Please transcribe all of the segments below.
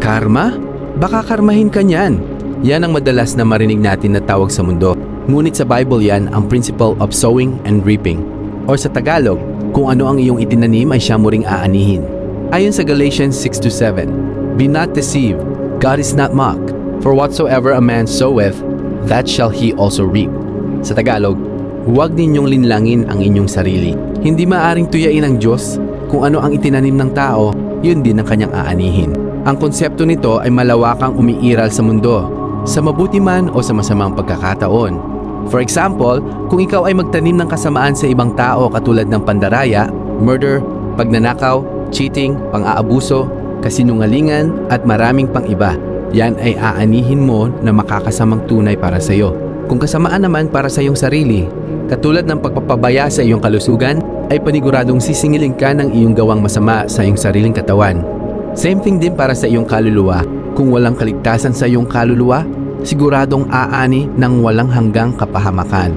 Karma? Baka karmahin ka niyan. Yan ang madalas na marinig natin na tawag sa mundo. Ngunit sa Bible yan ang principle of sowing and reaping. Or sa Tagalog, kung ano ang iyong itinanim ay siya mo ring aanihin. Ayon sa Galatians 6-7, Be not deceived, God is not mocked. For whatsoever a man soweth, that shall he also reap. Sa Tagalog, huwag ninyong linlangin ang inyong sarili. Hindi maaring tuyain ng Diyos. Kung ano ang itinanim ng tao, yun din ang kanyang aanihin. Ang konsepto nito ay malawakang umiiral sa mundo, sa mabuti man o sa masamang pagkakataon. For example, kung ikaw ay magtanim ng kasamaan sa ibang tao katulad ng pandaraya, murder, pagnanakaw, cheating, pang-aabuso, kasinungalingan at maraming pang iba, yan ay aanihin mo na makakasamang tunay para sa iyo. Kung kasamaan naman para sa iyong sarili, katulad ng pagpapabaya sa iyong kalusugan, ay paniguradong sisingilin ka ng iyong gawang masama sa iyong sariling katawan. Same thing din para sa iyong kaluluwa. Kung walang kaligtasan sa iyong kaluluwa, siguradong aani ng walang hanggang kapahamakan.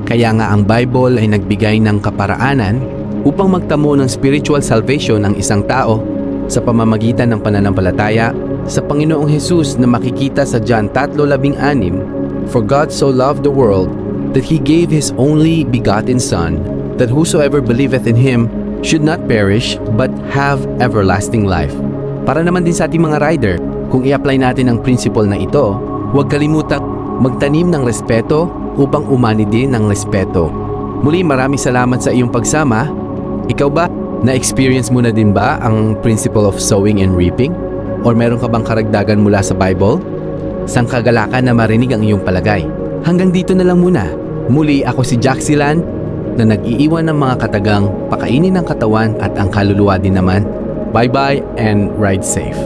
Kaya nga ang Bible ay nagbigay ng kaparaanan upang magtamo ng spiritual salvation ang isang tao sa pamamagitan ng pananampalataya sa Panginoong Hesus na makikita sa John 3:16, For God so loved the world that He gave His only begotten Son, that whosoever believeth in Him should not perish but have everlasting life. Para naman din sa ating mga rider, kung i-apply natin ang principle na ito, huwag kalimutang magtanim ng respeto upang umani din ng respeto. Muli, maraming salamat sa iyong pagsama. Ikaw ba, na-experience mo na din ba ang principle of sowing and reaping? Or meron ka bang karagdagan mula sa Bible? Sang kagalakan na marinig ang iyong palagay. Hanggang dito na lang muna. Muli, ako si Jack Silan, na nag-iiwan ng mga katagang pakainin ng katawan at ang kaluluwa din naman. Bye-bye and ride safe.